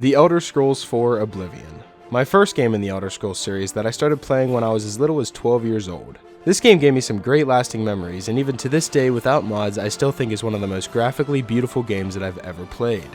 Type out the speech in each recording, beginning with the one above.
The Elder Scrolls IV: Oblivion. My first game in the Elder Scrolls series that I started playing when I was as little as 12 years old. This game gave me some great lasting memories, and even to this day without mods I still think is one of the most graphically beautiful games that I've ever played.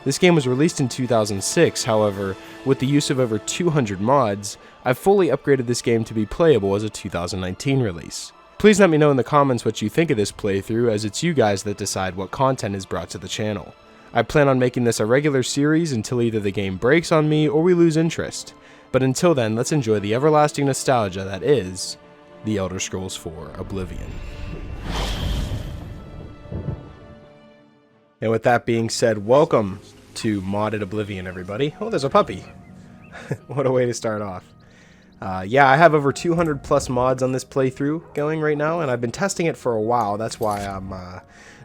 This game was released in 2006, however, with the use of over 200 mods, I've fully upgraded this game to be playable as a 2019 release. Please let me know in the comments what you think of this playthrough, as it's you guys that decide what content is brought to the channel. I plan on making this a regular series until either the game breaks on me or we lose interest. But until then, let's enjoy the everlasting nostalgia that is The Elder Scrolls IV: Oblivion. And with that being said, welcome to Modded Oblivion, everybody. Oh, there's a puppy. What a way to start off. Yeah, I have over 200 plus mods on this playthrough going right now, and I've been testing it for a while. That's why I'm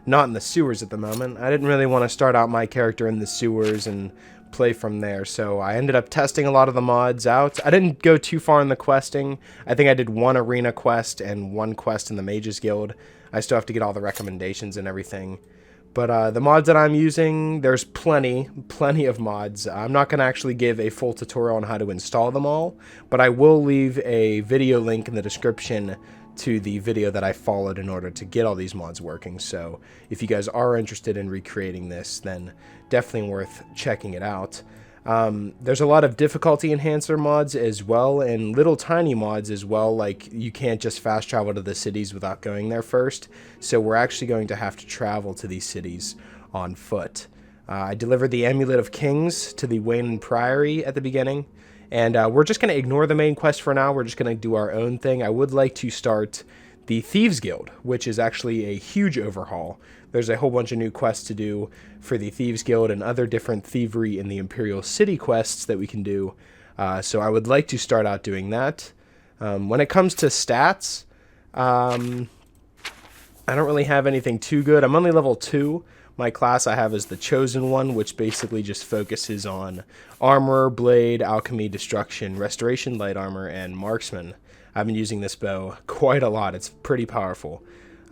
not in the sewers at the moment. I didn't really want to start out my character in the sewers and play from there, so I ended up testing a lot of the mods out. I didn't go too far in the questing. I think I did one arena quest and one quest in the Mages Guild. I still have to get all the recommendations and everything. But the mods that I'm using, there's plenty of mods. I'm not going to actually give a full tutorial on how to install them all, but I will leave a video link in the description to the video that I followed in order to get all these mods working. So if you guys are interested in recreating this, then definitely worth checking it out. There's a lot of difficulty enhancer mods as well, and little tiny mods as well, like you can't just fast travel to the cities without going there first, so we're actually going to have to travel to these cities on foot. I delivered the Amulet of Kings to the Wayne Priory at the beginning, and we're just going to ignore the main quest for now. We're just going to do our own thing. I would like to start the Thieves Guild, which is actually a huge overhaul. There's a whole bunch of new quests to do for the Thieves Guild and other different thievery in the Imperial City quests that we can do. So I would like to start out doing that. When it comes to stats, I don't really have anything too good. I'm only level 2. My class I have is the Chosen One, which basically just focuses on Armor, Blade, Alchemy, Destruction, Restoration, Light Armor, and Marksman. I've been using this bow quite a lot. It's pretty powerful.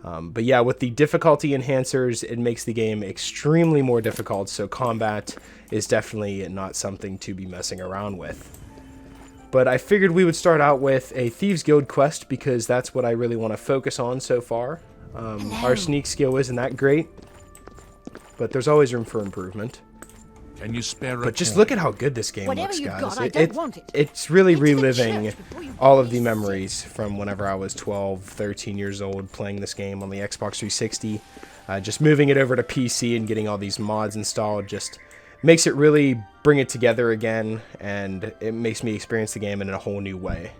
But yeah, with the difficulty enhancers, it makes the game extremely more difficult, so combat is definitely not something to be messing around with. But I figured we would start out with a Thieves Guild quest, because that's what I really want to focus on so far. Our sneak skill isn't that great, but there's always room for improvement. Can you spare But just look at how good this game Whatever looks, you've guys. got, I don't want it. It's really Get to the reliving church before you all buy of the this. memories from whenever I was 12, 13 years old playing this game on the Xbox 360. Just moving it over to PC and getting all these mods installed just makes it really bring it together again, and it makes me experience the game in a whole new way.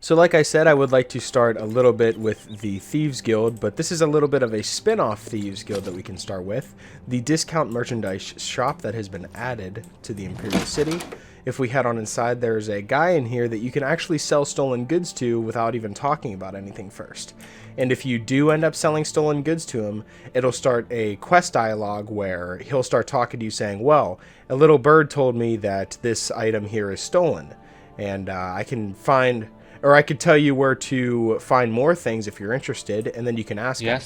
So like I said, I would like to start a little bit with the Thieves Guild, but this is a little bit of a spin-off Thieves Guild that we can start with. The discount merchandise shop that has been added to the Imperial City. If we head on inside, there's a guy in here that you can actually sell stolen goods to without even talking about anything first. And if you do end up selling stolen goods to him, it'll start a quest dialogue where he'll start talking to you saying, well, a little bird told me that this item here is stolen, and I can find... Or I could tell you where to find more things if you're interested, and then you can ask him.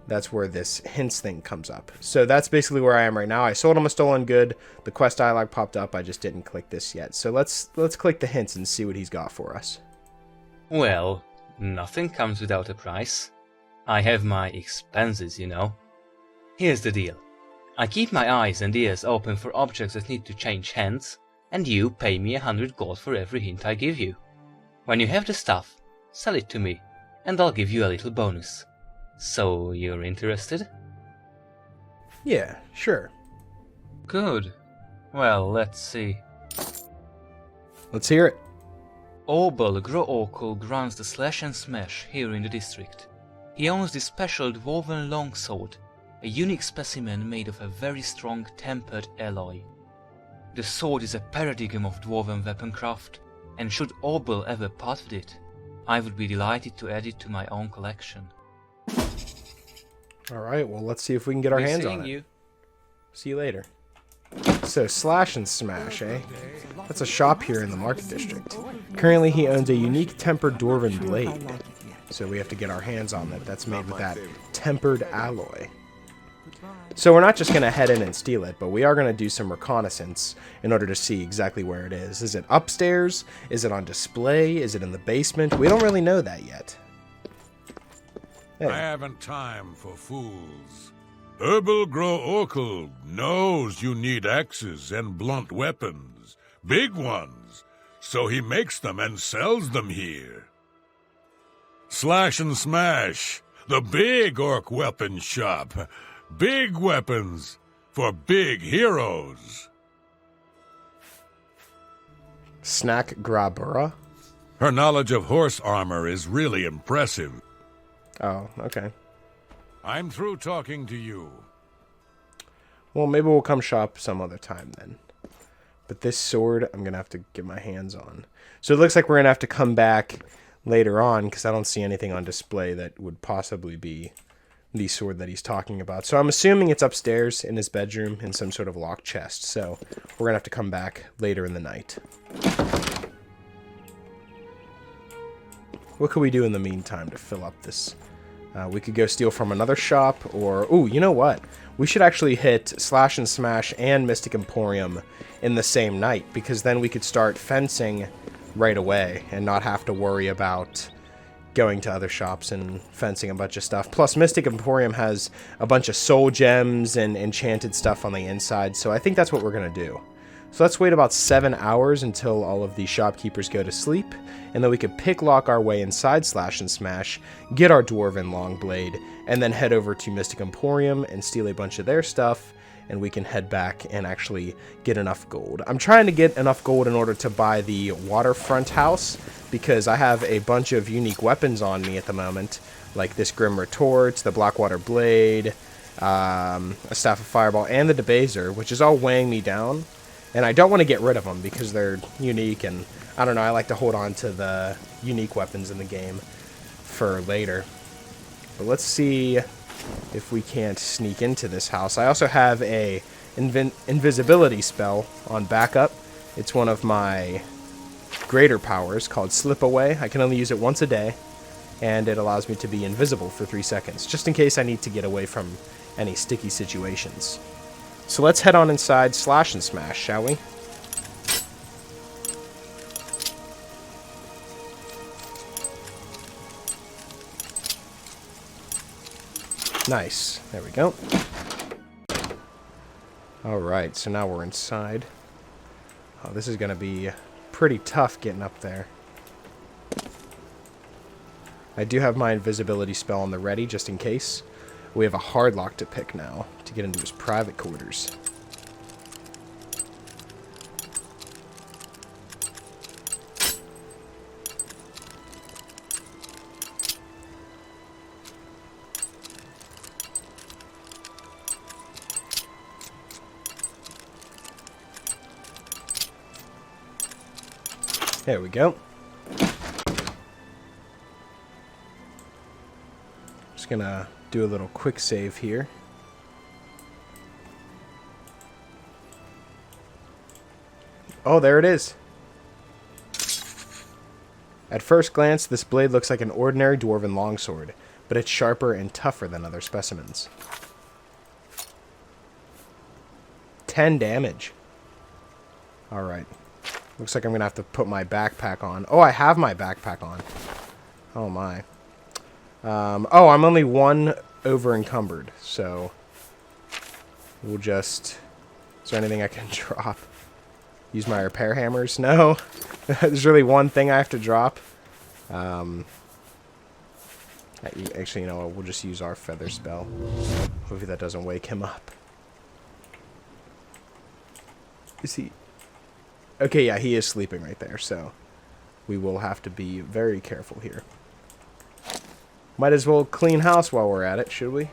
That's where this hints thing comes up. So that's basically where I am right now. I sold him a stolen good. The quest dialog popped up. I just didn't click this yet. So let's click the hints and see what he's got for us. Well, nothing comes without a price. I have my expenses, you know. Here's the deal. I keep my eyes and ears open for objects that need to change hands, and you pay me 100 gold for every hint I give you. When you have the stuff, sell it to me, and I'll give you a little bonus. So, you're interested? Yeah, sure. Good. Well, let's see. Let's hear it. Obel Grookle runs the Slash and Smash here in the district. He owns this special dwarven longsword, a unique specimen made of a very strong tempered alloy. The sword is a paradigm of dwarven weaponcraft, and should Obel ever part with it, I would be delighted to add it to my own collection. Alright, well let's see if we can get our hands on it. See you later. So, Slash and Smash, eh? That's a shop here in the Market District. Currently he owns a unique tempered dwarven blade. So we have to get our hands on it. That's made with that tempered alloy. So we're not just going to head in and steal it, but we are going to do some reconnaissance in order to see exactly where it is. Is it upstairs? Is it on display? Is it in the basement? We don't really know that yet. Hey. I haven't time for fools. Herbal Grow Orkel knows you need axes and blunt weapons. Big ones. So he makes them and sells them here. Slash and Smash, the big orc weapon shop. Big weapons for big heroes. Snack Grabura? Her knowledge of horse armor is really impressive. Oh, okay. I'm through talking to you. Well, maybe we'll come shop some other time then. But this sword, I'm going to have to get my hands on. So it looks like we're going to have to come back later on, because I don't see anything on display that would possibly be the sword that he's talking about. So I'm assuming it's upstairs in his bedroom in some sort of locked chest. So we're going to have to come back later in the night. What could we do in the meantime to fill up this? We could go steal from another shop, or... Ooh, you know what? We should actually hit Slash and Smash and Mystic Emporium in the same night, because then we could start fencing right away and not have to worry about going to other shops and fencing a bunch of stuff. Plus, Mystic Emporium has a bunch of soul gems and enchanted stuff on the inside, so I think that's what we're going to do. So let's wait about 7 hours until all of the shopkeepers go to sleep, and then we could picklock our way inside Slash and Smash, get our Dwarven Longblade, and then head over to Mystic Emporium and steal a bunch of their stuff, and we can head back and actually get enough gold. I'm trying to get enough gold in order to buy the waterfront house, because I have a bunch of unique weapons on me at the moment, like this Grim Retort, the Blackwater Blade, a Staff of Fireball, and the Debaser, which is all weighing me down. And I don't want to get rid of them because they're unique, and I don't know, I like to hold on to the unique weapons in the game for later. But let's see if we can't sneak into this house. I also have a invisibility spell on backup. It's one of my greater powers called Slip Away. I can only use it once a day, and it allows me to be invisible for 3 seconds, just in case I need to get away from any sticky situations. So let's head on inside Slash and Smash, shall we? Nice. There we go. Alright, so now we're inside. Oh, this is going to be pretty tough getting up there. I do have my invisibility spell on the ready, just in case. We have a hard lock to pick now to get into his private quarters. There we go. Just gonna do a little quick save here. Oh, there it is. At first glance, this blade looks like an ordinary dwarven longsword, but it's sharper and tougher than other specimens. 10 damage. Alright. Looks like I'm going to have to put my backpack on. Oh, I have my backpack on. Oh, my. Oh, I'm only 1 over encumbered, so we'll just... Is there anything I can drop? Use my repair hammers? No. There's really one thing I have to drop. Actually, you know what? We'll just use our feather spell. Hopefully that doesn't wake him up. Is he... Okay, yeah, he is sleeping right there, so we will have to be very careful here. Might as well clean house while we're at it, should we?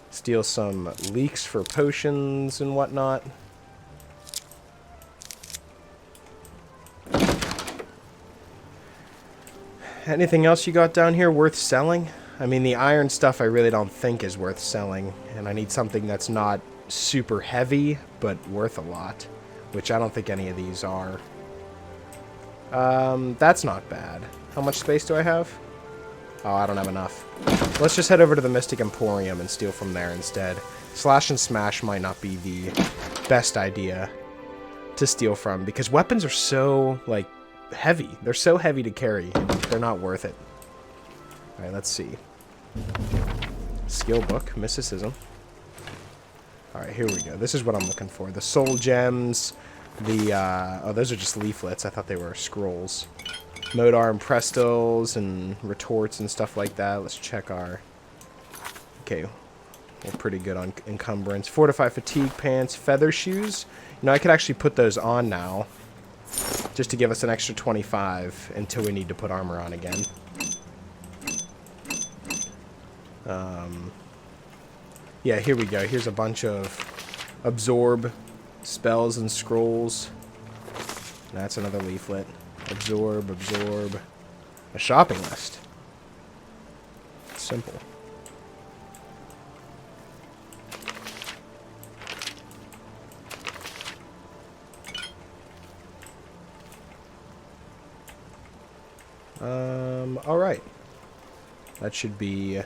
Steal some leeks for potions and whatnot. Anything else you got down here worth selling? I mean, the iron stuff I really don't think is worth selling, and I need something that's not super heavy, but worth a lot, which I don't think any of these are. That's not bad. How much space do I have? Oh, I don't have enough. Let's just head over to the Mystic Emporium and steal from there instead. Slash and Smash might not be the best idea to steal from, because weapons are so, like, heavy. They're so heavy to carry. They're not worth it. Alright, let's see. Skill book, mysticism. Alright, here we go. This is what I'm looking for. The soul gems, the, oh, those are just leaflets. I thought they were scrolls. Mode arm prestils and retorts and stuff like that. Let's check our... Okay, we're pretty good on encumbrance. Fortify fatigue pants, feather shoes. You know, I could actually put those on now, just to give us an extra 25 until we need to put armor on again. Yeah, here we go. Here's a bunch of absorb spells and scrolls. That's another leaflet. Absorb, absorb. A shopping list. Simple. Alright. That should be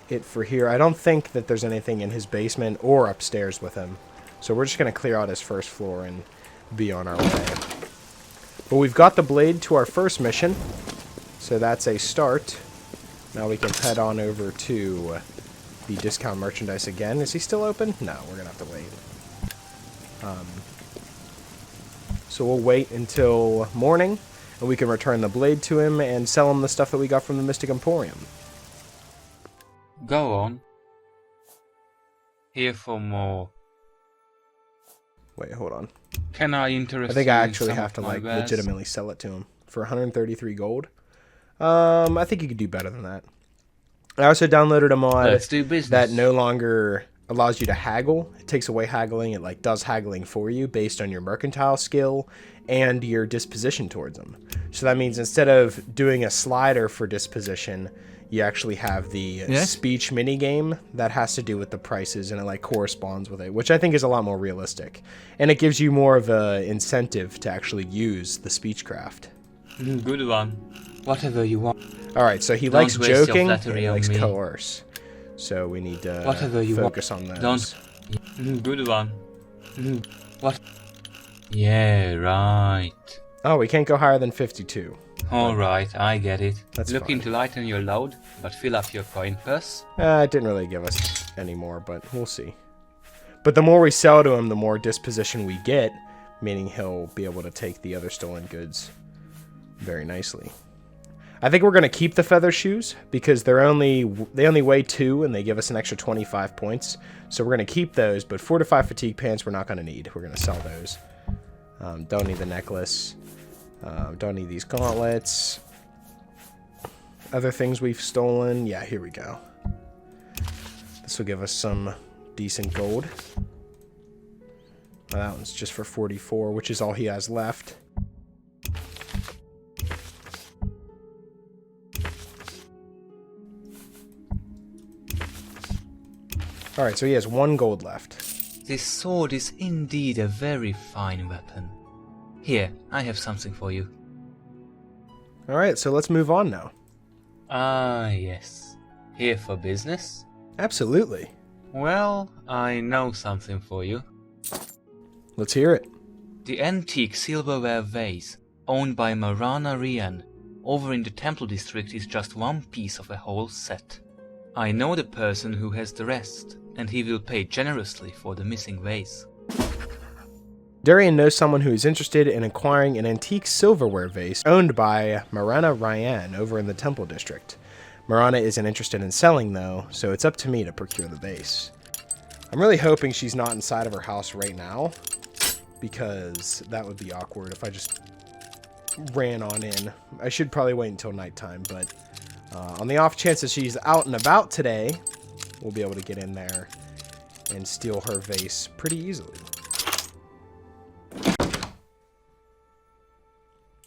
it for here. I don't think that there's anything in his basement or upstairs with him. So we're just going to clear out his first floor and be on our way. But we've got the blade to our first mission. So that's a start. Now we can head on over to the discount merchandise again. Is he still open? No, we're going to have to wait. So we'll wait until morning, and we can return the blade to him and sell him the stuff that we got from the Mystic Emporium. Go on. Here for more. Wait, hold on. Can I interest I think you I in actually some have to, of my like, wares? legitimately sell it to him for 133 gold. I think you could do better than that. I also downloaded a mod Let's do business. that no longer allows you to haggle. It takes away haggling. It, like, does haggling for you based on your mercantile skill and your disposition towards them. So that means instead of doing a slider for disposition, you actually have the speech minigame that has to do with the prices, and it, like, corresponds with it, which I think is a lot more realistic. And it gives you more of an incentive to actually use the speechcraft. Good one. Whatever you want. Alright, so he Don't likes waste your joking and flattery he on likes me. coerce. So we need to Whatever you focus on those. Don't. Good one. What? Yeah, right. Oh, we can't go higher than 52. Alright, I get it. That's Looking fine. to lighten your load, but fill up your coin purse? It didn't really give us any more, but we'll see. But the more we sell to him, the more disposition we get, meaning he'll be able to take the other stolen goods very nicely. I think we're going to keep the feather shoes because they only weigh 2 and they give us an extra 25 points. So we're going to keep those, but fortified fatigue pants we're not going to need. We're going to sell those. Don't need the necklace. Don't need these gauntlets. Other things we've stolen. Yeah, here we go. This will give us some decent gold. That one's just for 44, which is all he has left. Alright, so he has 1 gold left. This sword is indeed a very fine weapon. Here, I have something for you. Alright, so let's move on now. Ah, yes. Here for business? Absolutely. Well, I know something for you. Let's hear it. The antique silverware vase, owned by Marana Rian, over in the temple district is just one piece of a whole set. I know the person who has the rest, and he will pay generously for the missing vase. Darian knows someone who is interested in acquiring an antique silverware vase owned by Marana Ryan over in the Temple District. Marana isn't interested in selling, though, so it's up to me to procure the vase. I'm really hoping she's not inside of her house right now, because that would be awkward if I just ran on in. I should probably wait until nighttime, but on the off chance that she's out and about today, we'll be able to get in there and steal her vase pretty easily.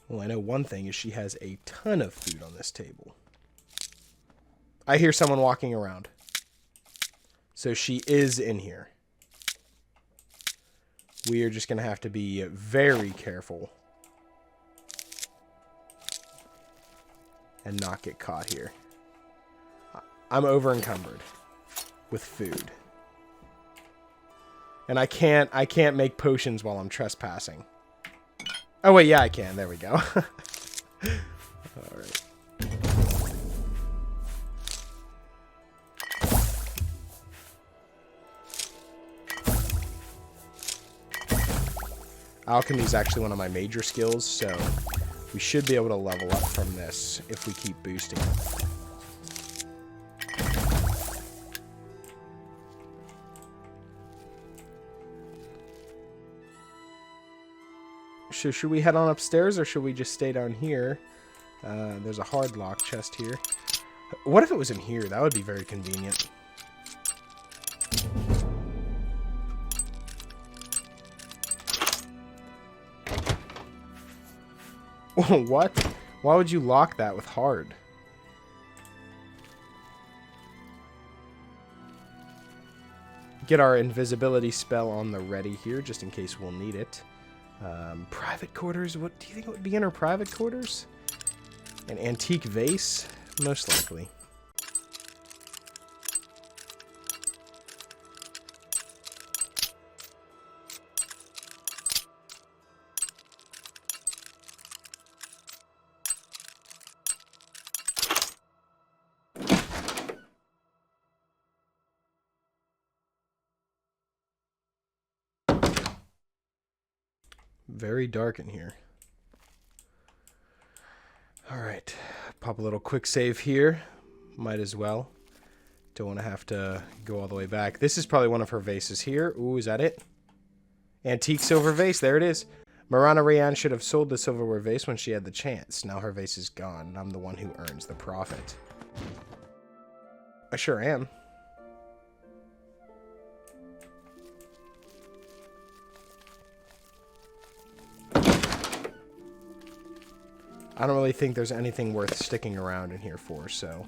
Well, I know one thing is she has a ton of food on this table. I hear someone walking around. So she is in here. We are just going to have to be very careful and not get caught here. I'm over encumbered with food. And I can't make potions while I'm trespassing. Oh wait, yeah I can. There we go. Alright. Alchemy is actually one of my major skills, so we should be able to level up from this if we keep boosting it. So should we head on upstairs, or should we just stay down here? There's a hard lock chest here. What if it was in here? That would be very convenient. What? Why would you lock that with hard? Get our invisibility spell on the ready here, just in case we'll need it. Private quarters? What do you think it would be in our private quarters? An antique vase? Most likely. Very dark in here. Alright. Pop a little quick save here. Might as well. Don't want to have to go all the way back. This is probably one of her vases here. Ooh, is that it? Antique silver vase. There it is. Marana Rayan should have sold the silverware vase when she had the chance. Now her vase is gone, and I'm the one who earns the profit. I sure am. I don't really think there's anything worth sticking around in here for, so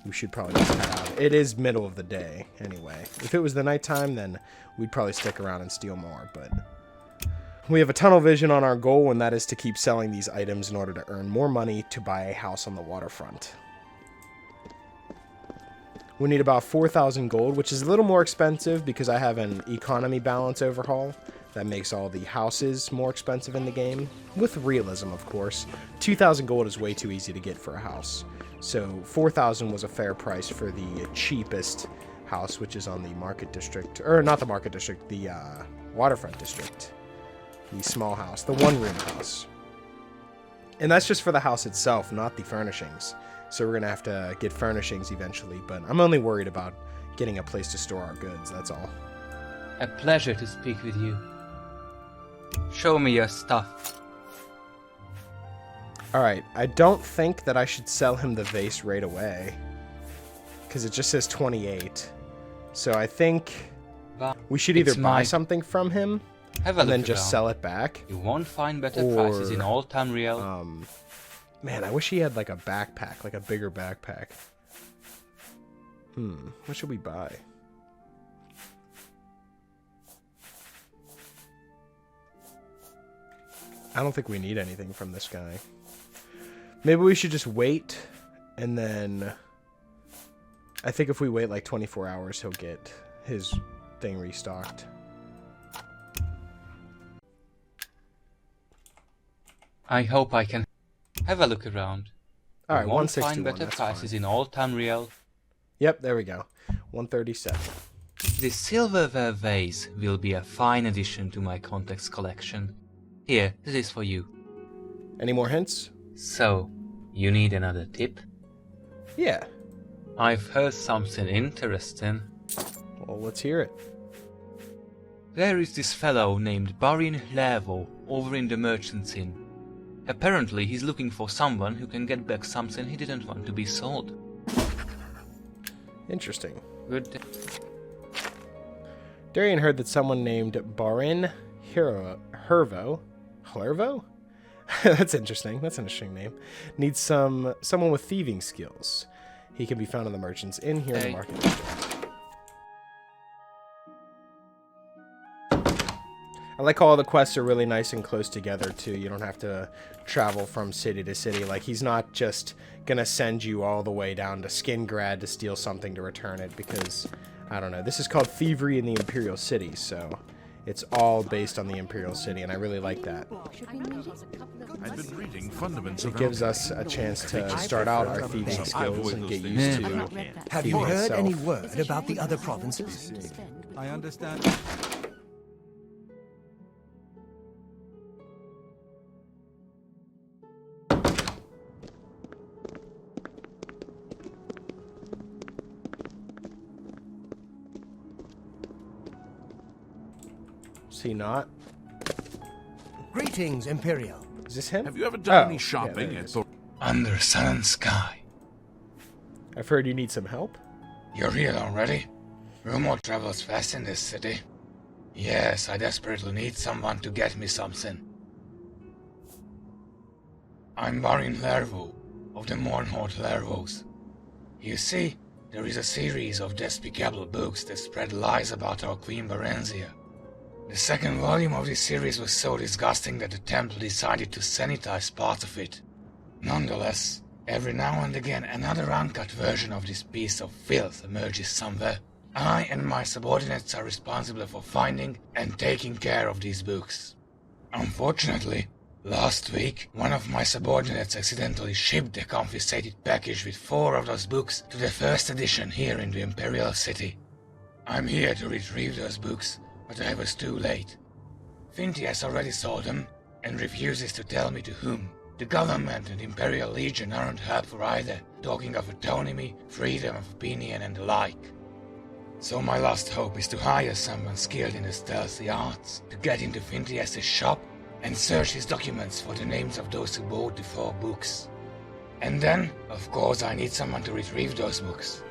we should probably just head out. It is middle of the day, anyway. If it was the nighttime, then we'd probably stick around and steal more, but we have a tunnel vision on our goal, and that is to keep selling these items in order to earn more money to buy a house on the waterfront. We need about 4,000 gold, which is a little more expensive because I have an economy balance overhaul. That makes all the houses more expensive in the game. With realism, of course. 2,000 gold is way too easy to get for a house. So 4,000 was a fair price for the cheapest house, which is on the market district. Or not the market district, the waterfront district. The small house, the one-room house. And that's just for the house itself, not the furnishings. So we're going to have to get furnishings eventually. But I'm only worried about getting a place to store our goods, that's all. A pleasure to speak with you. Show me your stuff. Alright, I don't think that I should sell him the vase right away. Because it just says 28. So I think we should either buy something from him and then just sell it back. You won't find better prices in all Tamriel. Man, I wish he had like a backpack, like a bigger backpack. What should we buy? I don't think we need anything from this guy. Maybe we should just wait, and then I think if we wait like 24 hours, he'll get his thing restocked. I hope I can have a look around. Alright, you won't 161, find better that's prices fine. in all Tamriel. Yep, there we go. 137. This silverware vase will be a fine addition to my context collection. Here, this is for you. Any more hints? So, you need another tip? Yeah. I've heard something interesting. Well, let's hear it. There is this fellow named Darlene Linebrink over in the Merchant's Inn. Apparently he's looking for someone who can get back something he didn't want to be sold. Interesting. Good. Darian heard that someone named Barin Hervo? That's interesting. That's an interesting name. Needs someone with thieving skills. He can be found in the Merchant's Inn here in the market district. I like how all the quests are really nice and close together, too. You don't have to travel from city to city. Like, he's not just gonna send you all the way down to Skingrad to steal something to return it, because, I don't know, this is called Thievery in the Imperial City, so it's all based on the Imperial City, and I really like that. I've been reading Fundamentals It gives us a chance to start out our thieving skills and get used to Have you thieving heard itself. any word about the other provinces? I understand. Is he not? Greetings, Imperial. Is this him? Have you ever done any yeah, shopping there it at is. the... Under sun and sky. I've heard you need some help. You're here already? Rumor travels fast in this city. Yes, I desperately need someone to get me something. I'm Barin Lervo, of the Mournhold Lervos. You see, there is a series of despicable books that spread lies about our Queen Berenzia. The second volume of this series was so disgusting that the Temple decided to sanitize parts of it. Nonetheless, every now and again another uncut version of this piece of filth emerges somewhere. I and my subordinates are responsible for finding and taking care of these books. Unfortunately, last week, one of my subordinates accidentally shipped a confiscated package with 4 of those books to the first edition here in the Imperial City. I'm here to retrieve those books, but I was too late. Finty has already sold them and refuses to tell me to whom. The government and Imperial Legion aren't helpful either, talking of autonomy, freedom of opinion and the like. So my last hope is to hire someone skilled in the stealthy arts, to get into Fintias's shop and search his documents for the names of those who bought the 4 books. And then, of course, I need someone to retrieve those books.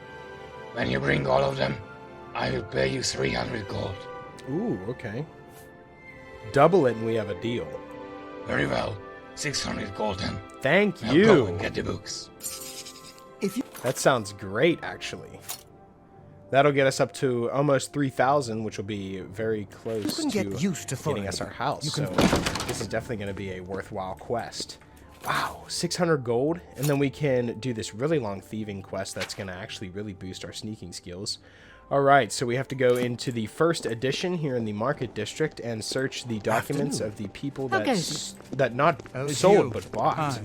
When you bring all of them, I will pay you 300 gold. Ooh, okay. Double it and we have a deal. Very well, 600 gold then. Thank Now you. go and get the books. That sounds great, actually. That'll get us up to almost 3,000, which will be very close You can to get used to getting fire. us our house. You So can- this is definitely going to be a worthwhile quest. Wow, 600 gold, and then we can do this really long thieving quest that's going to actually really boost our sneaking skills. All right, so we have to go into the first edition here in the market district and search the documents of the people How that goes that not How's sold you? but bought Hi.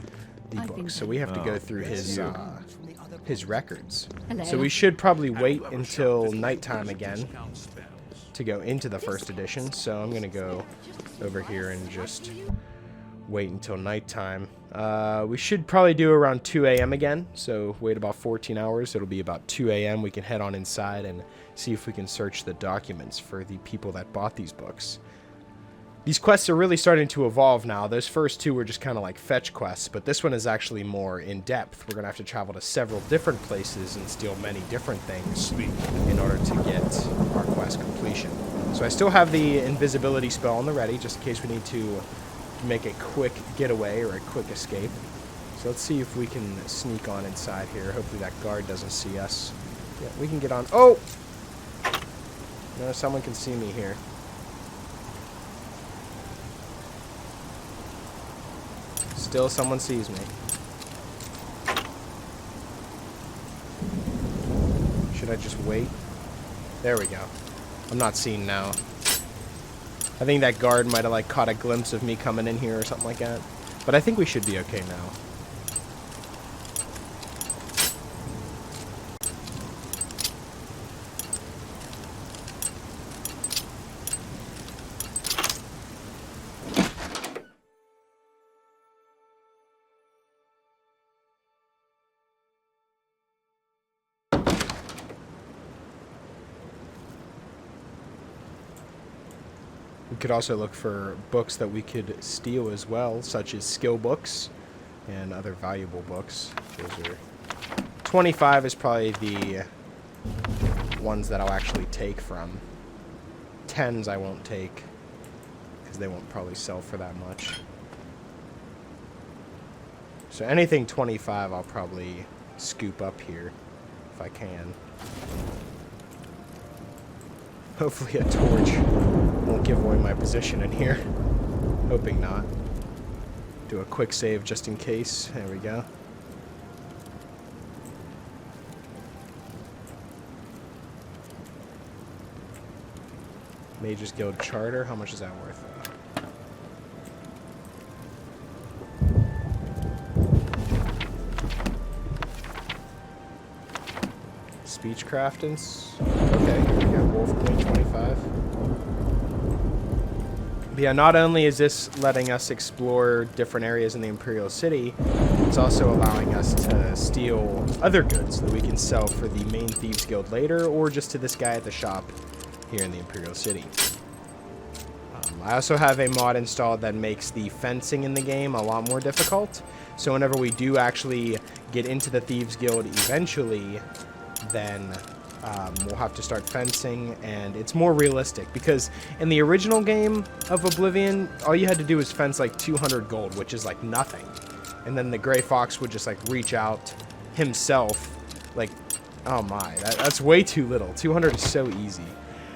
the I've been books. So we have to go through his records. Hello. So we should probably wait until nighttime again to go into the first edition. So I'm gonna go over here and just wait until nighttime. We should probably do around 2 a.m. again. So wait about 14 hours. It'll be about 2 a.m. We can head on inside and see if we can search the documents for the people that bought these books. These quests are really starting to evolve now. Those first 2 were just kind of like fetch quests, but this one is actually more in depth. We're going to have to travel to several different places and steal many different things in order to get our quest completion. So I still have the invisibility spell on the ready, just in case we need to make a quick getaway or a quick escape. So let's see if we can sneak on inside here. Hopefully that guard doesn't see us. Yeah, we can get on. Oh! No, someone can see me here. Still someone sees me. Should I just wait? There we go. I'm not seen now. I think that guard might have like caught a glimpse of me coming in here or something like that. But I think we should be okay now. We could also look for books that we could steal as well, such as skill books and other valuable books. Those are 25 is probably the ones that I'll actually take from. 10s I won't take because they won't probably sell for that much. So anything 25 I'll probably scoop up here if I can. Hopefully a torch won't give away my position in here. Hoping not. Do a quick save just in case. There we go. Mages Guild Charter. How much is that worth? Speechcraftings. Okay, we got Wolf Queen 25. But yeah, not only is this letting us explore different areas in the Imperial City, it's also allowing us to steal other goods that we can sell for the main Thieves Guild later, or just to this guy at the shop here in the Imperial City. I also have a mod installed that makes the fencing in the game a lot more difficult. So whenever we do actually get into the Thieves Guild eventually, then we'll have to start fencing, and it's more realistic, because in the original game of Oblivion, all you had to do was fence like 200 gold, which is like nothing. And then the Gray Fox would just like reach out himself, like, oh my, that's way too little. 200 is so easy.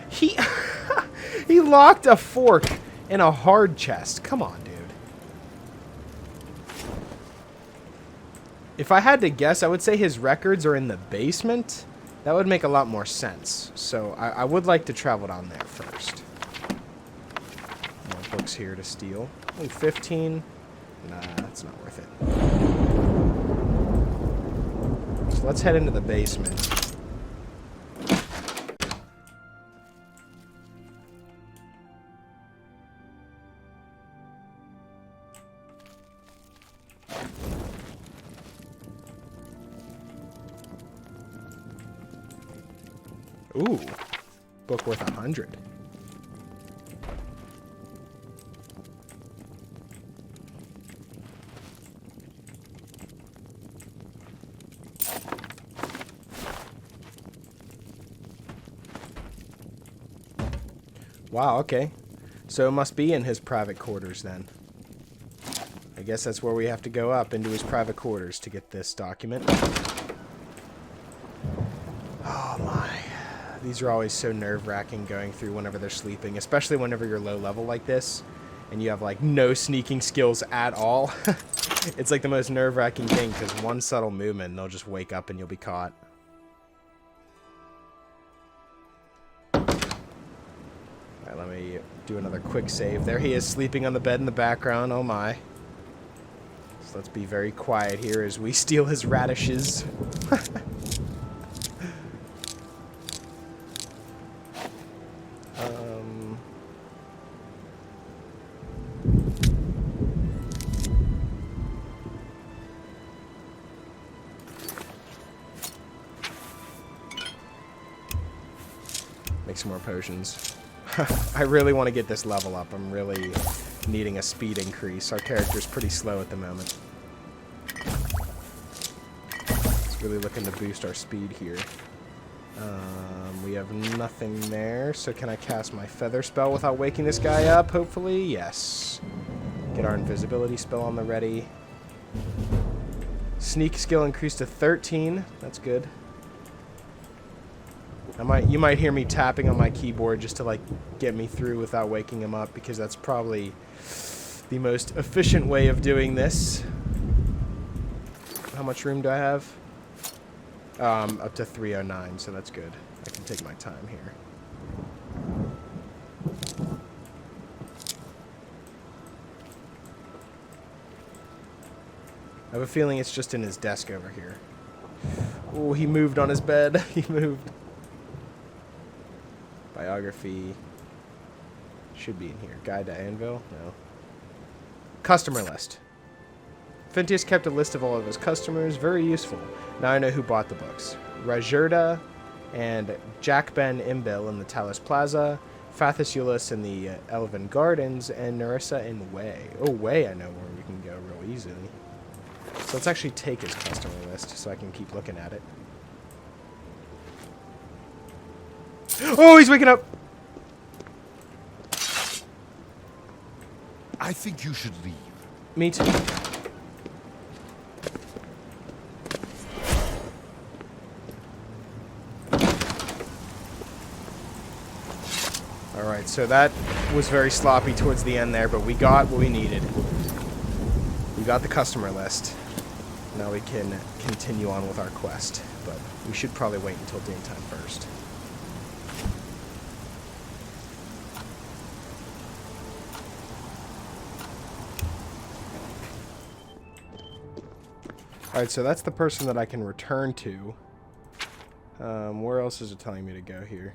He he locked a fork in a hard chest. Come on, dude. If I had to guess, I would say his records are in the basement. That would make a lot more sense. So I would like to travel down there first. More books here to steal. Only 15. Nah, that's not worth it. So let's head into the basement. Ooh, book worth 100. Wow, okay. So it must be in his private quarters then. I guess that's where we have to go up, into his private quarters, to get this document. Oh my. These are always so nerve-wracking going through whenever they're sleeping, especially whenever you're low level like this and you have like no sneaking skills at all. It's like the most nerve-wracking thing, because one subtle movement and they'll just wake up and you'll be caught. Alright, let me do another quick save. There he is, sleeping on the bed in the background. Oh my. So let's be very quiet here as we steal his radishes. Make some more potions. I really want to get this level up. I'm really needing a speed increase. Our character's pretty slow at the moment. It's really looking to boost our speed here. We have nothing there, so can I cast my feather spell without waking this guy up? Hopefully, yes. Get our invisibility spell on the ready. Sneak skill increased to 13. That's good. You might hear me tapping on my keyboard just to like get me through without waking him up, because that's probably the most efficient way of doing this. How much room do I have? Up to 309, so that's good. I can take my time here. I have a feeling it's just in his desk over here. Oh, he moved on his bed. He moved. Biography. Should be in here. Guide to Anvil? No. Customer list. Fintius kept a list of all of his customers. Very useful. Now I know who bought the books. Rajerda and Jack Ben Imbil in the Talus Plaza. Fathus Eulus in the Elven Gardens. And Nerissa in Way. Oh, Way I know where we can go real easily. So let's actually take his customer list so I can keep looking at it. Oh, he's waking up! I think you should leave. Me too. Alright, so that was very sloppy towards the end there, but we got what we needed. We got the customer list. Now we can continue on with our quest, but we should probably wait until daytime first. Alright, so that's the person that I can return to. Where else is it telling me to go here?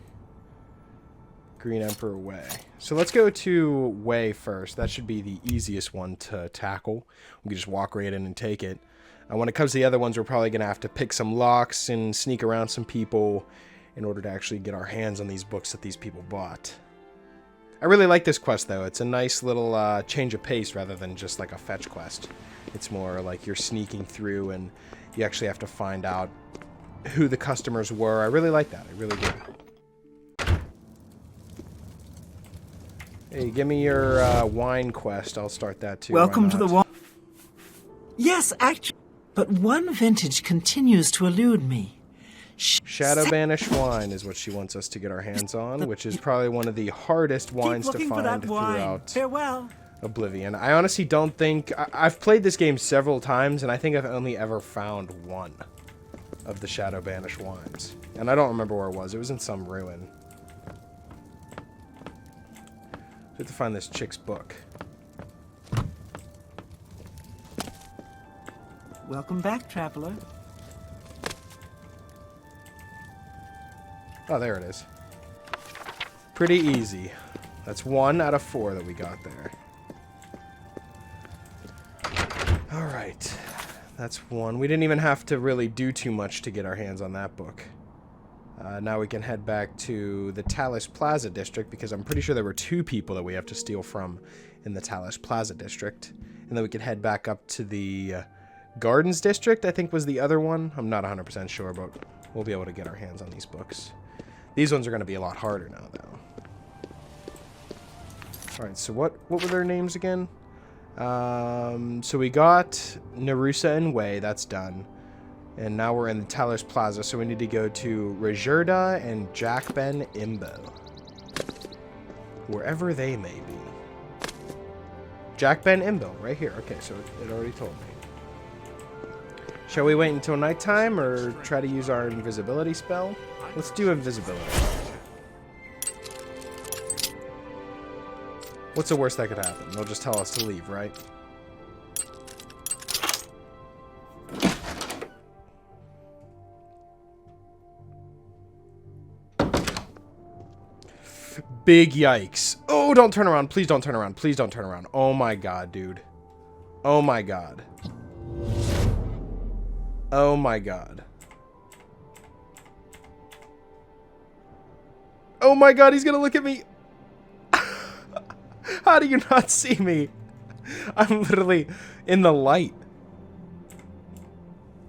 Green Emperor Way. So let's go to Way first. That should be the easiest one to tackle. We can just walk right in and take it. When it comes to the other ones, we're probably going to have to pick some locks and sneak around some people in order to actually get our hands on these books that these people bought. I really like this quest, though. It's a nice little change of pace rather than just like a fetch quest. It's more like you're sneaking through and you actually have to find out who the customers were. I really like that. I really do. Hey, give me your wine quest. I'll start that too. Welcome to the wine. Yes, actually. But one vintage continues to elude me. Shadow Banish wine is what she wants us to get our hands on, which is probably one of the hardest wines to find throughout Farewell. Oblivion. I honestly don't think... I've played this game several times, and I think I've only ever found one of the Shadow Banish wines. And I don't remember where it was. It was in some ruin. We have to find this chick's book. Welcome back, traveler. Oh, there it is. Pretty easy. That's 1 out of 4 that we got there. Alright. That's 1. We didn't even have to really do too much to get our hands on that book. Now we can head back to the Talus Plaza district, because I'm pretty sure there were 2 people that we have to steal from in the Talus Plaza district. And then we can head back up to the Gardens district, I think was the other one. I'm not 100% sure, but we'll be able to get our hands on these books. These ones are going to be a lot harder now, though. Alright, so what were their names again? So we got Narusa and Way, that's done. And now we're in the Talus Plaza, so we need to go to Rajurda and Jack Ben Imbo. Wherever they may be. Jack Ben Imbo, right here. Okay, so it already told me. Shall we wait until nighttime or try to use our invisibility spell? Let's do invisibility. What's the worst that could happen? They'll just tell us to leave, right? Big yikes. Oh, don't turn around. Please don't turn around. Please don't turn around. Oh my god, dude. Oh my god. Oh my god. Oh my god, he's gonna look at me. How do you not see me? I'm literally in the light.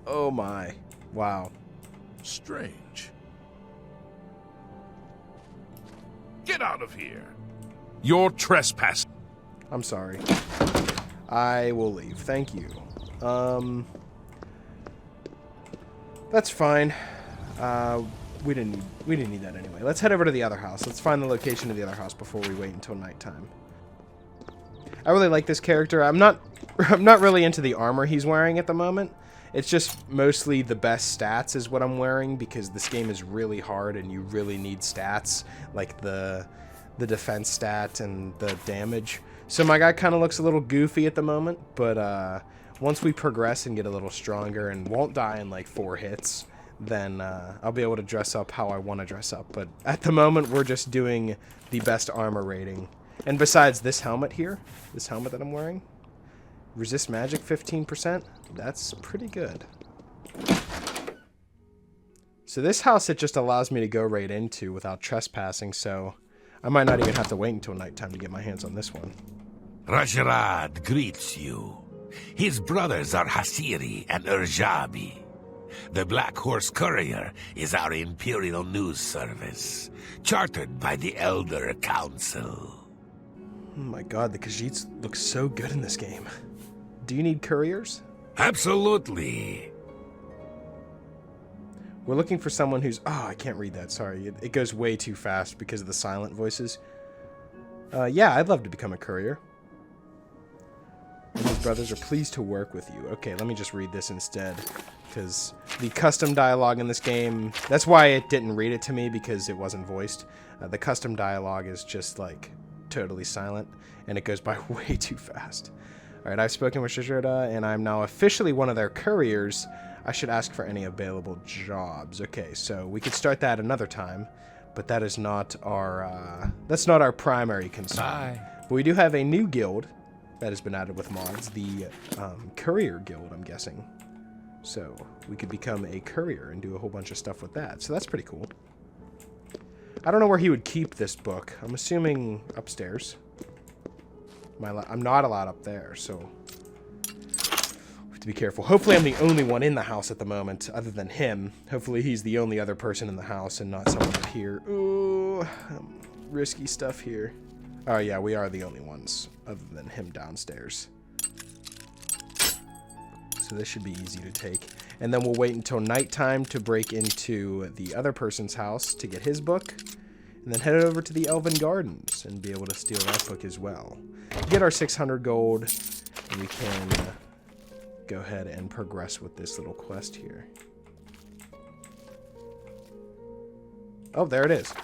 Oh my. Wow. Strange. Get out of here. You're trespassing. I'm sorry. I will leave. Thank you. That's fine. We didn't need that anyway. Let's head over to the other house. Let's find the location of the other house before we wait until nighttime. I really like this character. I'm not really into the armor he's wearing at the moment. It's just mostly the best stats is what I'm wearing, because this game is really hard and you really need stats like the defense stat and the damage. So my guy kind of looks a little goofy at the moment, but once we progress and get a little stronger and won't die in like 4 hits, then I'll be able to dress up how I want to dress up. But at the moment, we're just doing the best armor rating. And besides this helmet here, this helmet that I'm wearing, resist magic 15%, that's pretty good. So this house, it just allows me to go right into without trespassing, so I might not even have to wait until nighttime to get my hands on this one. Rajarad greets you. His brothers are Hasiri and Urjabi. The Black Horse Courier is our Imperial News Service, chartered by the Elder Council. Oh my god, the Khajiits look so good in this game. Do you need couriers? Absolutely. We're looking for someone who's... Oh, I can't read that, sorry. It goes way too fast because of the silent voices. Yeah, I'd love to become a courier. And his brothers are pleased to work with you. Okay, let me just read this instead. Because the custom dialogue in this game... That's why it didn't read it to me, because it wasn't voiced. The custom dialogue is just, like, totally silent. And it goes by way too fast. Alright, I've spoken with Shishirda, and I'm now officially one of their couriers. I should ask for any available jobs. Okay, so we could start that another time. But that is not our... that's not our primary concern. Bye. But we do have a new guild that has been added with mods, the Courier Guild, I'm guessing. So we could become a courier and do a whole bunch of stuff with that. So that's pretty cool. I don't know where he would keep this book. I'm assuming upstairs. I'm not allowed up there, so we have to be careful. Hopefully I'm the only one in the house at the moment, other than him. Hopefully he's the only other person in the house and not someone up here. Ooh, risky stuff here. Oh yeah, we are the only ones, other than him downstairs. So this should be easy to take. And then we'll wait until nighttime to break into the other person's house to get his book. And then head over to the Elven Gardens and be able to steal that book as well. Get our 600 gold, and we can go ahead and progress with this little quest here. Oh, there it is.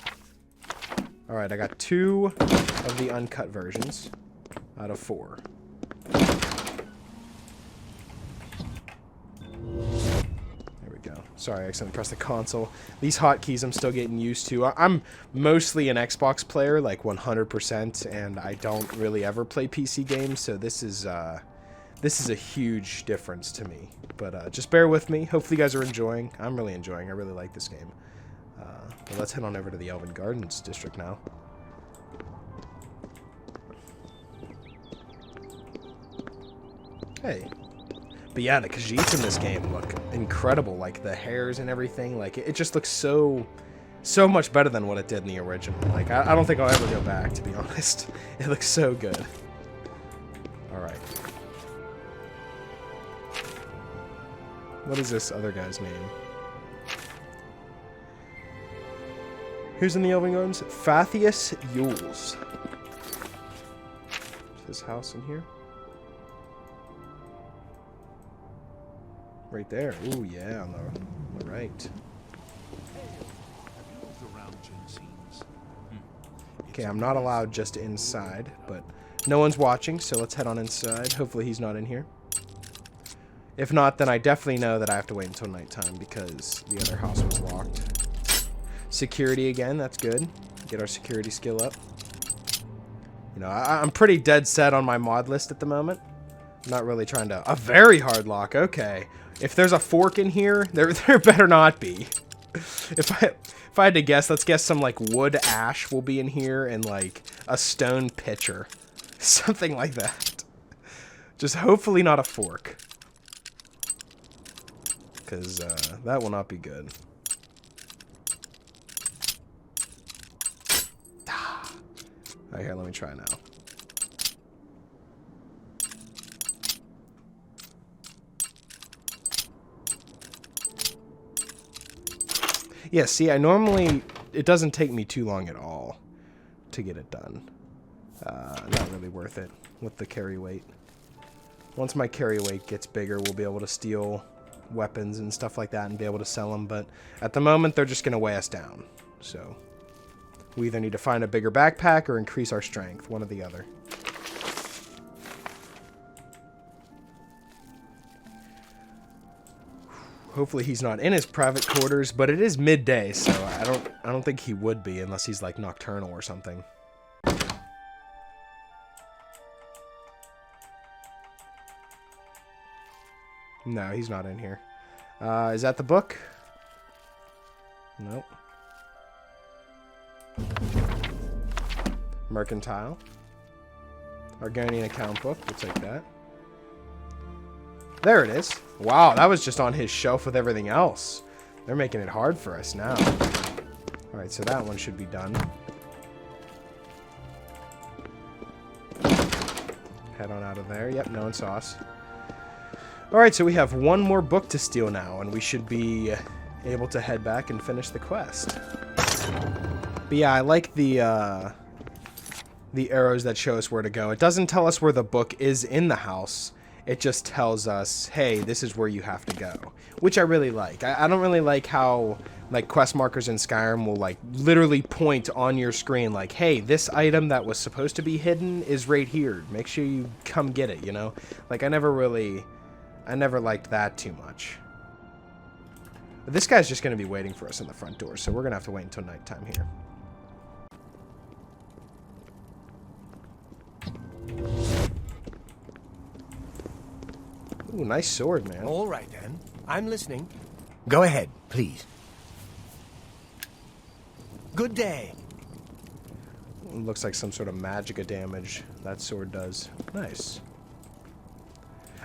Alright, I got 2 of the uncut versions out of 4. There we go. Sorry, I accidentally pressed the console. These hotkeys I'm still getting used to. I'm mostly an Xbox player, like 100%, and I don't really ever play PC games, so this is a huge difference to me. But just bear with me. Hopefully you guys are enjoying. I'm really enjoying. I really like this game. But let's head on over to the Elven Gardens district now. Hey. But yeah, the Khajiits in this game look incredible. Like, the hairs and everything. Like, it just looks so much better than what it did in the original. Like, I don't think I'll ever go back, to be honest. It looks so good. Alright. What is this other guy's name? Who's in the Elven Gardens? Fathius Yules. Is this house in here? Right there. Ooh, yeah, on the right. Okay, I'm not allowed just inside, but no one's watching, so let's head on inside. Hopefully he's not in here. If not, then I definitely know that I have to wait until nighttime because the other house was locked. Security again, that's good. Get our security skill up. You know, I'm pretty dead set on my mod list at the moment. I'm not really trying to... A very hard lock, okay. If there's a fork in here, there better not be. If I had to guess, let's guess some, like, wood ash will be in here and, like, a stone pitcher. Something like that. Just hopefully not a fork. Because that will not be good. Alright, here, let me try now. Yeah, see, it doesn't take me too long at all to get it done. Not really worth it with the carry weight. Once my carry weight gets bigger, we'll be able to steal weapons and stuff like that and be able to sell them, but at the moment, they're just going to weigh us down, so... We either need to find a bigger backpack or increase our strength, one or the other. Hopefully he's not in his private quarters, but it is midday, so I don't think he would be unless he's like nocturnal or something. No, he's not in here. Is that the book? Nope. Mercantile. Argonian account book. We'll take that. There it is. Wow, that was just on his shelf with everything else. They're making it hard for us now. Alright, so that one should be done. Head on out of there. Yep, no one saw us. Alright, so we have one more book to steal now, and we should be able to head back and finish the quest. But yeah, I like the the arrows that show us where to go. It doesn't tell us where the book is in the house. It just tells us, hey, this is where you have to go, which I really like. I don't really like how, like, quest markers in Skyrim will, like, literally point on your screen, like, hey, this item that was supposed to be hidden is right here. Make sure you come get it, you know? Like, I never liked that too much. But this guy's just going to be waiting for us in the front door, so we're going to have to wait until nighttime here. Ooh, nice sword, man. All right, then. I'm listening. Go ahead, please. Good day. Looks like some sort of magicka damage that sword does. Nice.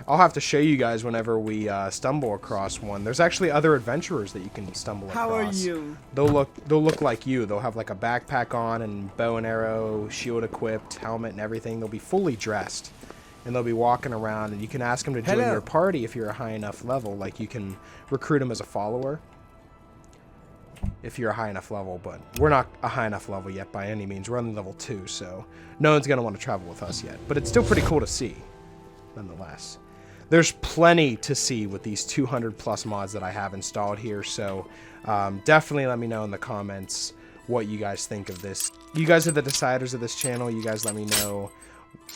I'll have to show you guys whenever we stumble across one. There's actually other adventurers that you can stumble across. How are you? They'll look like you. They'll have like a backpack on and bow and arrow, shield equipped, helmet and everything. They'll be fully dressed. And they'll be walking around, and you can ask them to join your party if you're a high enough level. Like, you can recruit them as a follower if you're a high enough level, but we're not a high enough level yet by any means. We're only level 2, so no one's going to want to travel with us yet. But it's still pretty cool to see, nonetheless. There's plenty to see with these 200 plus mods that I have installed here, so definitely let me know in the comments what you guys think of this. You guys are the deciders of this channel. You guys let me know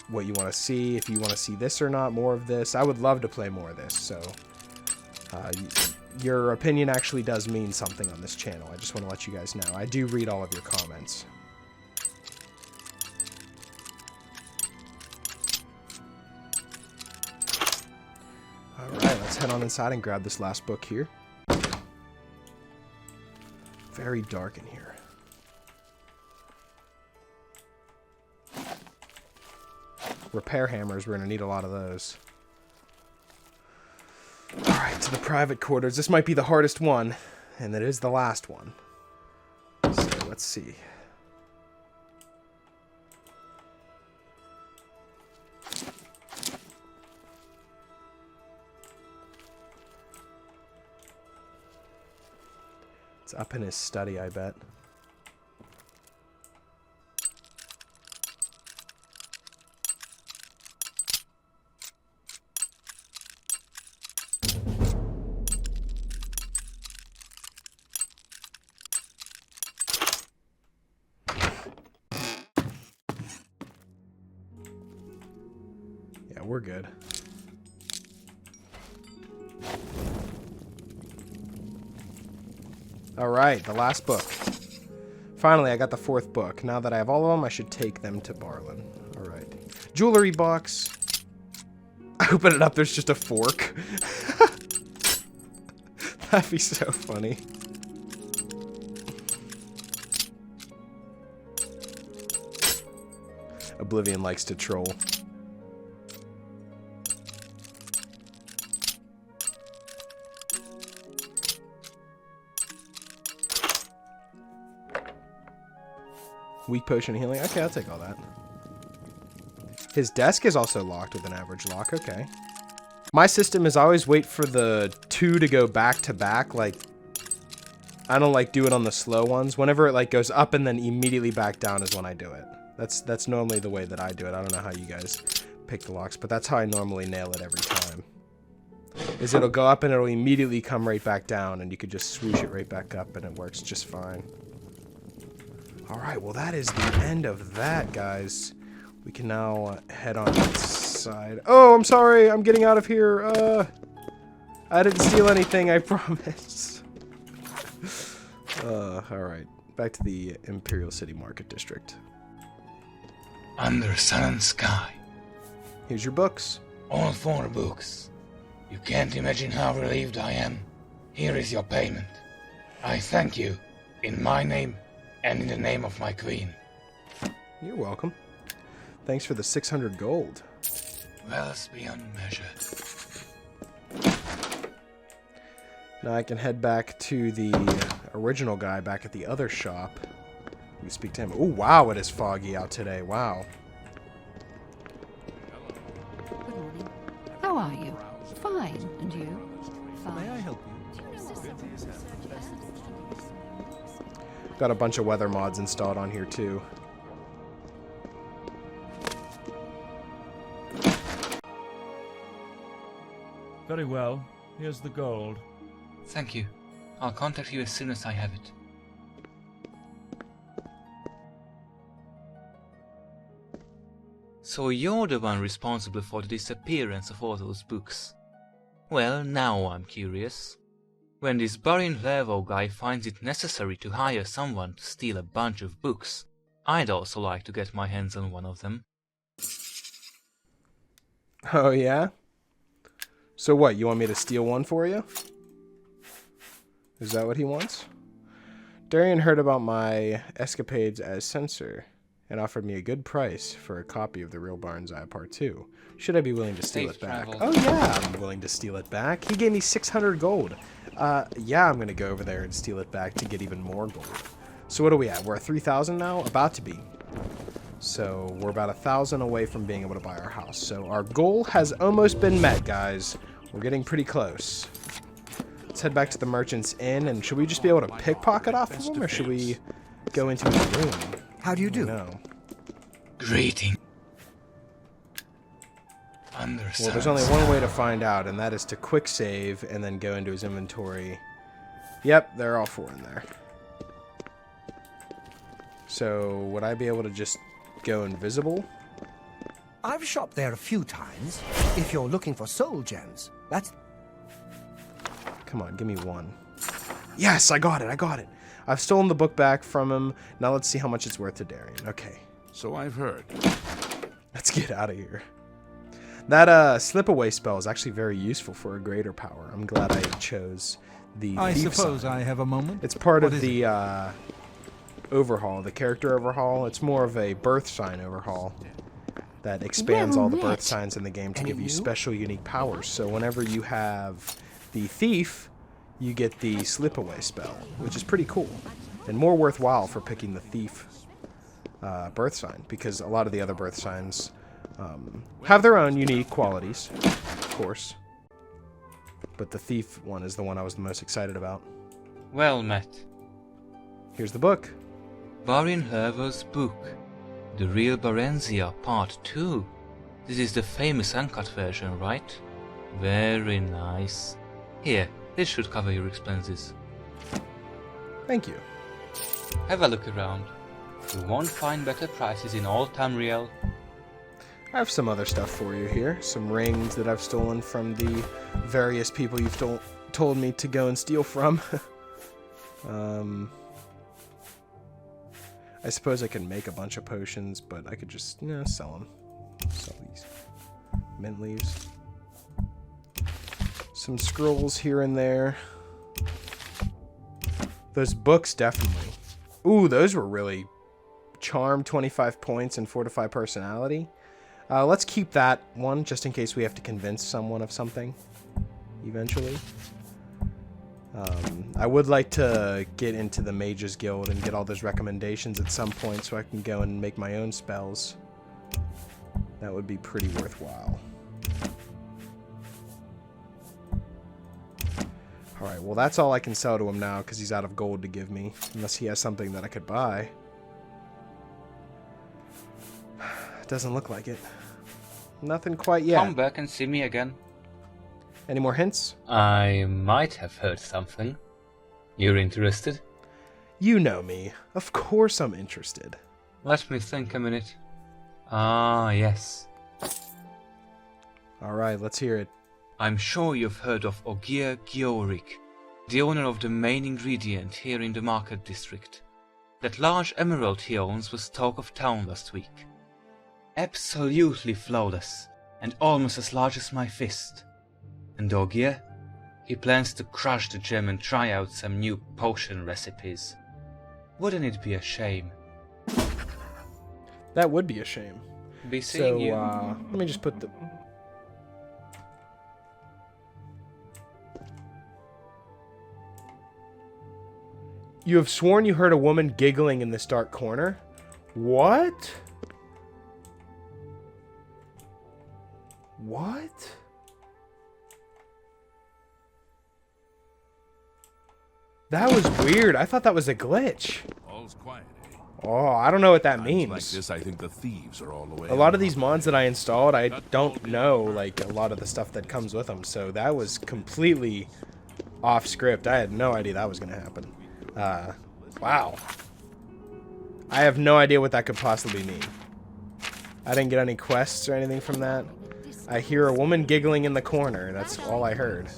what you want to see, if you want to see this or not, more of this. I would love to play more of this, so your opinion actually does mean something on this channel. I just want to let you guys know. I do read all of your comments. Alright, let's head on inside and grab this last book here. Very dark in here. Repair hammers, we're going to need a lot of those. Alright, to the private quarters. This might be the hardest one, and it is the last one. So, let's see. It's up in his study, I bet. Yeah, we're good. Alright, the last book. Finally, I got the 4th book. Now that I have all of them, I should take them to Barlin. Alright. Jewelry box. I open it up, there's just a fork. That'd be so funny. Oblivion likes to troll. Weak potion healing. Okay, I'll take all that. His desk is also locked with an average lock. Okay. My system is always wait for the 2 to go back to back. Like, I don't like do it on the slow ones. Whenever it like goes up and then immediately back down is when I do it. That's normally the way that I do it. I don't know how you guys pick the locks, but that's how I normally nail it every time. Is it'll go up and it'll immediately come right back down, and you could just swoosh it right back up and it works just fine. Alright, well that is the end of that, guys. We can now head on inside. Oh, I'm sorry, I'm getting out of here. I didn't steal anything, I promise. Alright, back to the Imperial City Market District. Under sun and sky. Here's your books. All 4 books. You can't imagine how relieved I am. Here is your payment. I thank you, in my name and in the name of my queen. You're welcome. Thanks for the 600 gold. Wealth beyond measure. Now I can head back to the original guy back at the other shop. We speak to him. Oh, wow, it is foggy out today. Wow. Good morning. How are you? Fine. And you? Fine. May I help you? Got a bunch of weather mods installed on here, too. Very well. Here's the gold. Thank you. I'll contact you as soon as I have it. So you're the one responsible for the disappearance of all those books. Well, now I'm curious. When this Barin Lervo guy finds it necessary to hire someone to steal a bunch of books, I'd also like to get my hands on one of them. Oh, yeah? So what, you want me to steal one for you? Is that what he wants? Darian heard about my escapades as censor and offered me a good price for a copy of the Real Barn's Eye Part 2. Should I be willing to steal it back? Oh yeah, I'm willing to steal it back. He gave me 600 gold. Yeah, I'm gonna go over there and steal it back to get even more gold. So what are we at? We're at 3,000 now? About to be. So we're about 1,000 away from being able to buy our house. So our goal has almost been met, guys. We're getting pretty close. Let's head back to the Merchant's Inn, and should we just be able to pickpocket off of him, or should we go into his room? How do you do? No. Greeting. Well, there's only one way to find out, and that is to quick save and then go into his inventory. Yep, they're all four in there. So, would I be able to just go invisible? I've shopped there a few times. If you're looking for soul gems, that's... Come on, give me one. Yes, I got it, I got it. I've stolen the book back from him. Now let's see how much it's worth to Darian. Okay. So I've heard. Let's get out of here. That slip away spell is actually very useful for a greater power. I'm glad I chose the I thief suppose sign. I have a moment. It's part What of is the overhaul, the character overhaul. It's more of a birth sign overhaul that expands all the birth signs in the game to give you special unique powers. So whenever you have the thief, you get the slip away spell, which is pretty cool and more worthwhile for picking the thief birth sign, because a lot of the other birth signs have their own unique qualities, of course. But the thief one is the one I was the most excited about. Well met. Here's the book. Barin Lervo's book. The Real Barenzia Part 2. This is the famous uncut version, right? Very nice. Here, this should cover your expenses. Thank you. Have a look around. You won't find better prices in all Tamriel. I have some other stuff for you here. Some rings that I've stolen from the various people you've told me to go and steal from. I suppose I can make a bunch of potions, but I could just, sell them. Sell these. Mint leaves. Some scrolls here and there. Those books, definitely. Ooh, those were really... Charm, 25 points, and Fortify Personality. Let's keep that one, just in case we have to convince someone of something, eventually. I would like to get into the Mages Guild and get all those recommendations at some point so I can go and make my own spells. That would be pretty worthwhile. Alright, well that's all I can sell to him now because he's out of gold to give me, unless he has something that I could buy. Doesn't look like it. Nothing quite yet. Come back and see me again. Any more hints? I might have heard something. You're interested? You know me. Of course I'm interested. Let me think a minute. Ah, yes. Alright, let's hear it. I'm sure you've heard of Ogier Giorik, the owner of the main ingredient here in the market district. That large emerald he owns was talk of town last week. Absolutely flawless, and almost as large as my fist. And Ogier? He plans to crush the gem and try out some new potion recipes. Wouldn't it be a shame? That would be a shame. Be seeing you. Let me just put the... You have sworn you heard a woman giggling in this dark corner? What? What? That was weird. I thought that was a glitch. All's quiet, eh? Oh, I don't know what that Times means. like this, I think the thieves are all the way. A lot of these mods that I installed, I don't know, like, a lot of the stuff that comes with them. So that was completely off script. I had no idea that was going to happen. Wow. I have no idea what that could possibly mean. I didn't get any quests or anything from that. I hear a woman giggling in the corner. That's all I heard.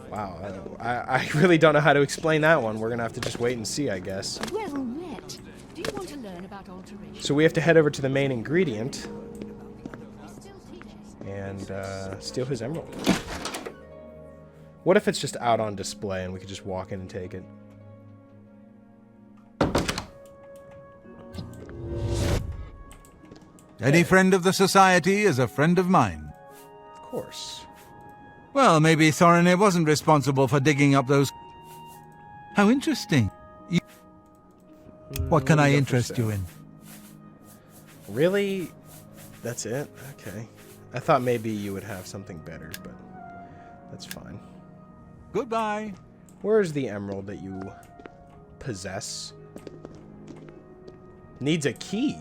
Wow. I really don't know how to explain that one. We're going to have to just wait and see, I guess. Well met. Do you want to learn about alteration? So we have to head over to the main ingredient and steal his emerald. What if it's just out on display and we could just walk in and take it? Any friend of the society is a friend of mine. Of course. Well, maybe Thorinir wasn't responsible for digging up those... How interesting. What can I interest you in? Really? That's it? Okay. I thought maybe you would have something better, but that's fine. Goodbye. Where is the emerald that you possess? Needs a key.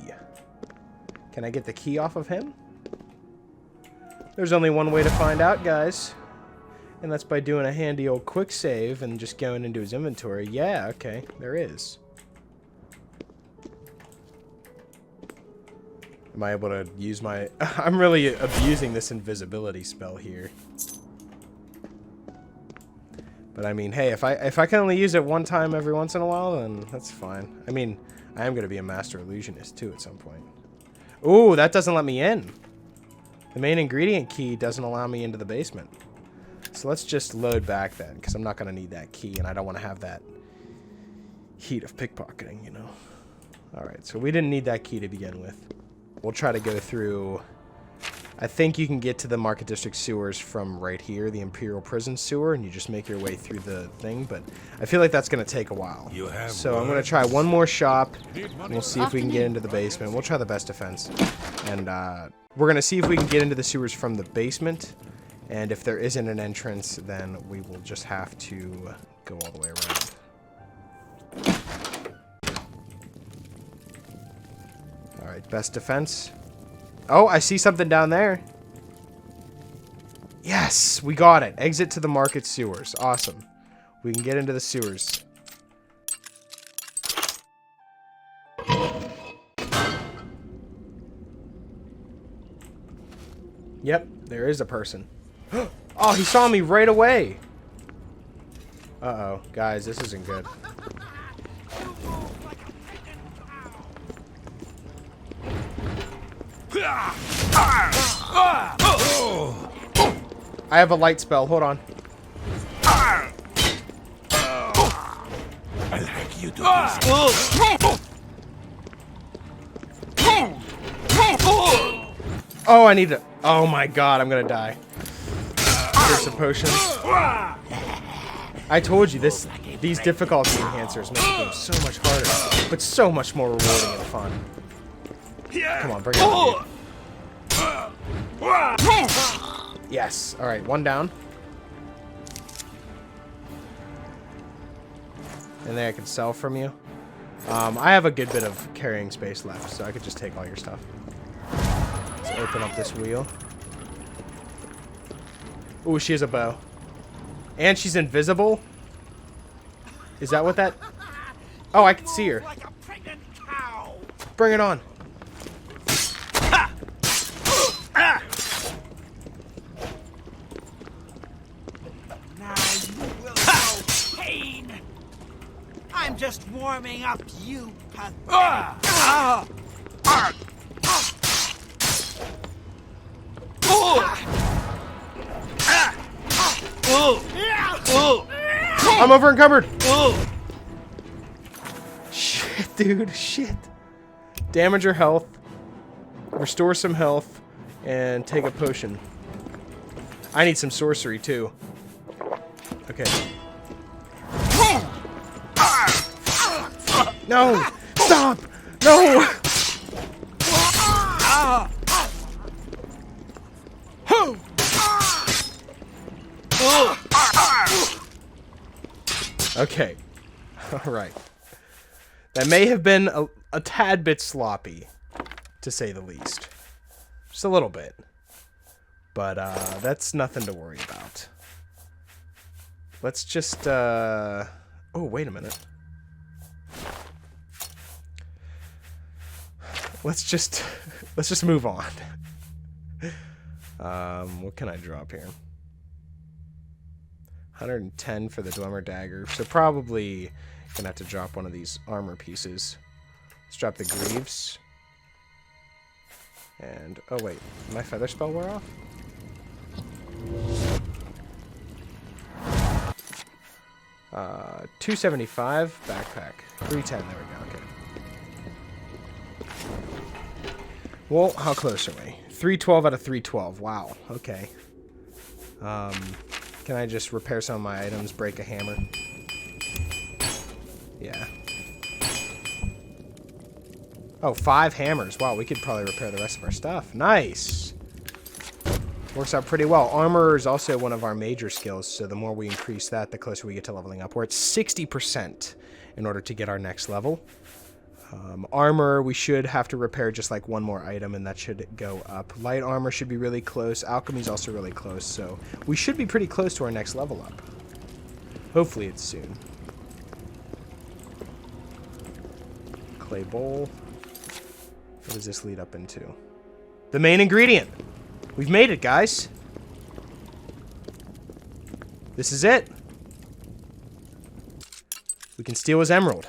Can I get the key off of him? There's only one way to find out, guys. And that's by doing a handy old quick save and just going into his inventory. Yeah, okay, there is. Am I able to use my... I'm really abusing this invisibility spell here. But I mean, hey, if I can only use it one time every once in a while, then that's fine. I mean, I am going to be a master illusionist too at some point. Ooh, that doesn't let me in. The main ingredient key doesn't allow me into the basement. So let's just load back then, because I'm not going to need that key, and I don't want to have that heat of pickpocketing, you know. Alright, so we didn't need that key to begin with. We'll try to go through... I think you can get to the Market District sewers from right here, the Imperial Prison sewer, and you just make your way through the thing, but I feel like that's going to take a while. So I'm going to try one more shop, and we'll see if we can get into the basement. We'll try the best defense. And we're going to see if we can get into the sewers from the basement, and if there isn't an entrance, then we will just have to go all the way around. Alright, best defense. Oh, I see something down there. Yes, we got it. Exit to the market sewers. Awesome. We can get into the sewers. Yep, there is a person. Oh, he saw me right away. Uh-oh. Guys, this isn't good. I have a light spell. Hold on. I'll hack you to Oh, I need to... Oh my god, I'm gonna die. Here's some potions. I told you, these difficulty enhancers make the game so much harder, but so much more rewarding and fun. Come on, bring it on. Yes. Alright, one down. And then I can sell from you. I have a good bit of carrying space left, so I could just take all your stuff. Let's open up this wheel. Ooh, she has a bow. And she's invisible? Is that what that... Oh, I can see her. Bring it on. I'm just warming up, you I'm over encumbered. Shit, dude. Shit. Damage her health. Restore some health. And take a potion. I need some sorcery, too. Okay. No! Stop! No! Okay. Alright. That may have been a tad bit sloppy, to say the least. Just a little bit. But that's nothing to worry about. Let's just... Oh, wait a minute. Let's just move on. What can I drop here? 110 for the Dwemer Dagger. So probably gonna have to drop one of these armor pieces. Let's drop the Greaves. And, oh wait, did my feather spell wear off? Uh, 275 backpack. 310, there we go, okay. Well, how close are we? 312 out of 312, wow, okay. Can I just repair some of my items, break a hammer? Yeah. Oh, 5 hammers. Wow, we could probably repair the rest of our stuff. Nice! Works out pretty well. Armor is also one of our major skills, so the more we increase that, the closer we get to leveling up. We're at 60% in order to get our next level. Armor, we should have to repair just like one more item, and that should go up. Light armor should be really close. Alchemy's also really close, so we should be pretty close to our next level up. Hopefully it's soon. Clay bowl. What does this lead up into? The main ingredient! We've made it, guys! This is it! We can steal his emerald.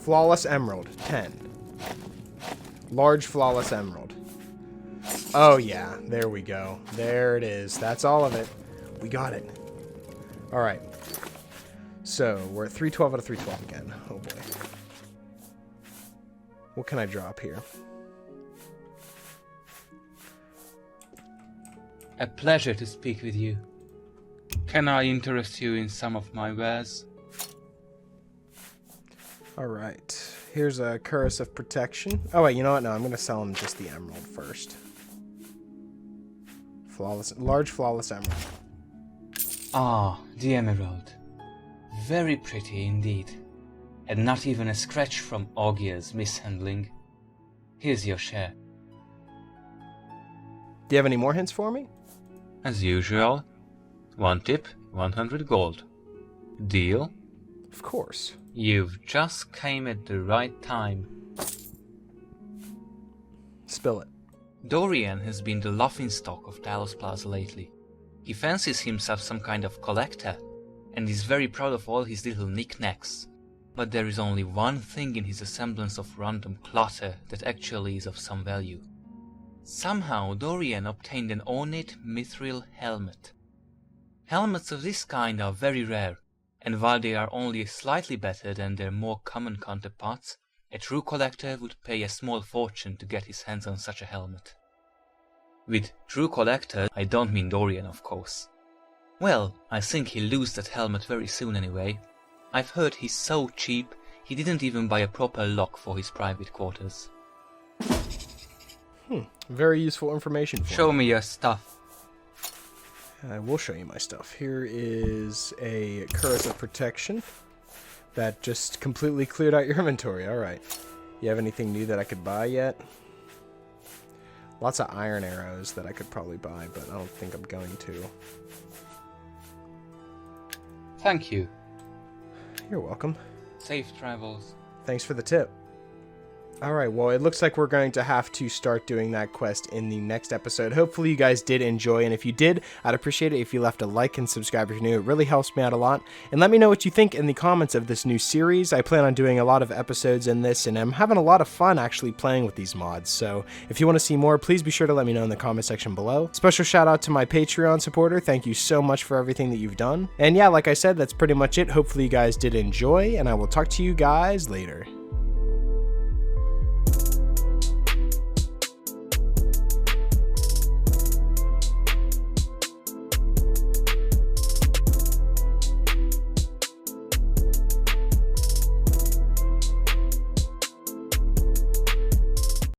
Flawless emerald, 10. Large flawless emerald. Oh yeah, there we go. There it is. That's all of it. We got it. Alright. So, we're at 312 out of 312 again. Oh boy. What can I drop here? A pleasure to speak with you. Can I interest you in some of my wares? Alright. Here's a Curse of Protection. Oh wait, you know what? No, I'm going to sell him just the emerald first. Large flawless emerald. Ah, the emerald. Very pretty indeed. And not even a scratch from Augier's mishandling. Here's your share. Do you have any more hints for me? As usual. 1 tip, 100 gold. Deal? Of course. You've just came at the right time. Spill it. Dorian has been the laughingstock of Talos Plaza lately. He fancies himself some kind of collector, and is very proud of all his little knickknacks. But there is only one thing in his assemblance of random clutter that actually is of some value. Somehow Dorian obtained an ornate mithril helmet. Helmets of this kind are very rare, and while they are only slightly better than their more common counterparts, a true collector would pay a small fortune to get his hands on such a helmet. With true collector, I don't mean Dorian, of course. Well, I think he'll lose that helmet very soon anyway. I've heard he's so cheap, he didn't even buy a proper lock for his private quarters. Very useful information for Show me your stuff. I will show you my stuff. Here is a Curse of Protection that just completely cleared out your inventory. Alright. You have anything new that I could buy yet? Lots of iron arrows that I could probably buy, but I don't think I'm going to. Thank you. You're welcome. Safe travels. Thanks for the tip. Alright, well, it looks like we're going to have to start doing that quest in the next episode. Hopefully you guys did enjoy, and if you did, I'd appreciate it if you left a like and subscribe if you're new. It really helps me out a lot. And let me know what you think in the comments of this new series. I plan on doing a lot of episodes in this, and I'm having a lot of fun actually playing with these mods. So if you want to see more, please be sure to let me know in the comment section below. Special shout out to my Patreon supporter. Thank you so much for everything that you've done. And yeah, like I said, that's pretty much it. Hopefully you guys did enjoy, and I will talk to you guys later.